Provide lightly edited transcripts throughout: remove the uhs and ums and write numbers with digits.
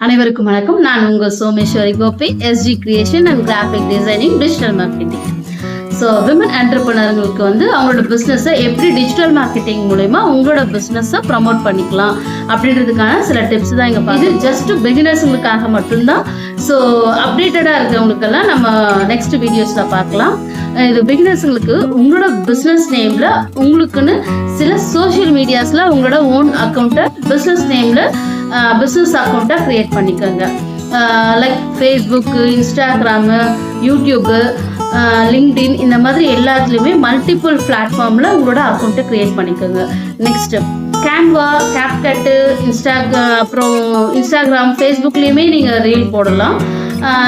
அனைவருக்கும் வணக்கம். நான் உங்கள் Someswari Gopi, SG creation and graphic designing, digital marketing. So women என்டர்பிரினர்களுக்கு அவங்களோட பிஸ்னஸை எப்படி டிஜிட்டல் மார்க்கெட்டிங் மூலமா உங்களோட பிஸ்னஸை ப்ரமோட் பண்ணிக்கலாம் அப்படின்றதுக்கான சில டிப்ஸ் தான் இங்கே பார்த்து. இது ஜஸ்ட் பிகினர்ஸுங்களுக்காக மட்டும்தான். ஸோ அப்டேட்டடாக இருக்கிறவங்களுக்கெல்லாம் நம்ம நெக்ஸ்ட் வீடியோஸில் பார்க்கலாம். இது பிகினர்ஸுங்களுக்கு உங்களோட பிஸ்னஸ் நேமில் உங்களுக்குன்னு சில சோஷியல் மீடியாஸில் உங்களோட ஓன் அக்கௌண்ட்டை பிஸ்னஸ் நேமில் பிஸ்னஸ் அக்கௌண்ட்டாக க்ரியேட் பண்ணிக்கோங்க. Like Facebook, Instagram, YouTube, LinkedIn, இந்த மாதிரி எல்லாத்துலேயுமே மல்டிபிள் பிளாட்ஃபார்மில் உங்களோட அக்கௌண்ட்டை க்ரியேட் பண்ணிக்கோங்க. நெக்ஸ்ட்டு கேன்வா, கேப்கட்டு, அப்புறம் இன்ஸ்டாகிராம், ஃபேஸ்புக்லேயுமே நீங்கள் ரீல் போடலாம்.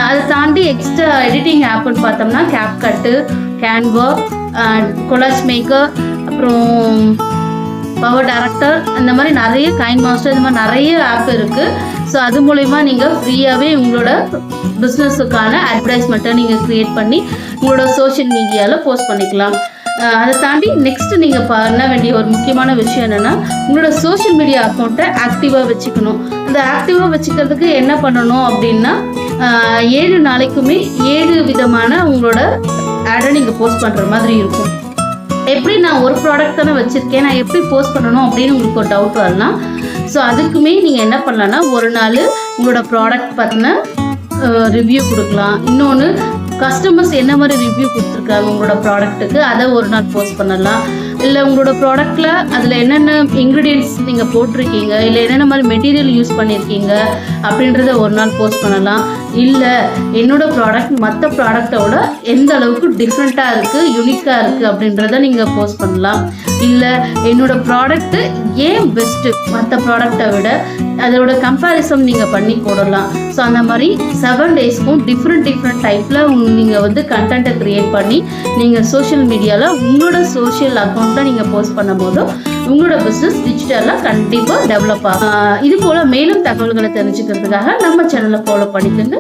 அதை தாண்டி எக்ஸ்ட்ரா எடிட்டிங் ஆப்புன்னு பார்த்தோம்னா கேப்கட்டு, கேன்வா, கொலாஜ் மேக்கர், அப்புறம் பவர் டைரக்டர், இந்த மாதிரி நிறைய கைன் மாஸ்டர், இந்த மாதிரி நிறைய ஆப் இருக்குது. ஸோ அது மூலயமா நீங்கள் ஃப்ரீயாகவே உங்களோட பிஸ்னஸுக்கான அட்வர்டைஸ்மெண்ட்டை நீங்கள் க்ரியேட் பண்ணி உங்களோட சோஷியல் மீடியாவில் போஸ்ட் பண்ணிக்கலாம். அதை தாண்டி நெக்ஸ்ட்டு நீங்கள் பண்ண வேண்டிய ஒரு முக்கியமான விஷயம் என்னென்னா, உங்களோட சோஷியல் மீடியா அக்கௌண்ட்டை ஆக்டிவாக வச்சுக்கணும். அந்த ஆக்டிவாக வச்சுக்கிறதுக்கு என்ன பண்ணணும் அப்படின்னா, 7 நாளைக்குமே 7 விதமான உங்களோட ஆடை நீங்கள் போஸ்ட் பண்ணுற மாதிரி இருக்கும். எப்படி நான் ஒரு ப்ராடக்ட் தானே வச்சுருக்கேன், நான் எப்படி போஸ்ட் பண்ணணும் அப்படின்னு உங்களுக்கு ஒரு டவுட் வரலாம். ஸோ அதுக்குமே நீங்கள் என்ன பண்ணலான்னா, ஒரு நாள் உங்களோட ப்ராடக்ட் பற்றின ரிவ்யூ கொடுக்கலாம். இன்னொன்று கஸ்டமர்ஸ் என்ன மாதிரி ரிவ்யூ கொடுத்துருக்காங்க உங்களோட ப்ராடக்ட்டுக்கு, அதை ஒரு நாள் போஸ்ட் பண்ணலாம். இல்லை உங்களோட ப்ராடக்டில் அதில் என்னென்ன இன்க்ரீடியன்ட்ஸ் நீங்கள் போட்டிருக்கீங்க, இல்லை என்னென்ன மாதிரி மெட்டீரியல் யூஸ் பண்ணியிருக்கீங்க அப்படின்றத ஒரு நாள் போஸ்ட் பண்ணலாம். இல்லை என்னோடய ப்ராடக்ட் மற்ற ப்ராடக்டோட எந்த அளவுக்கு டிஃப்ரெண்ட்டாக இருக்குது, யூனிக்காக இருக்குது அப்படின்றத நீங்கள் போஸ்ட் பண்ணலாம். இல்லை என்னோடய ப்ராடக்ட்டு ஏன் பெஸ்ட்டு மற்ற ப்ராடக்டை விட, அதோட கம்பேரிசன் நீங்கள் பண்ணி போடலாம். ஸோ அந்த மாதிரி 7 டேஸ்க்கும் டிஃப்ரெண்ட் டைப்பில் நீங்கள் கண்டென்ட்டை க்ரியேட் பண்ணி நீங்கள் சோஷியல் மீடியாவில் உங்களோட சோஷியல் அக்கௌண்ட்டில் நீங்கள் போஸ்ட் பண்ணும்போதும் உங்களோட பிஸ்னஸ் டிஜிட்டலாக கண்டிப்பாக டெவலப் ஆகும். இது போல் மேலும் தகவல்களை தெரிஞ்சுக்கிறதுக்காக நம்ம சேனலை ஃபாலோ பண்ணிக்கோங்க.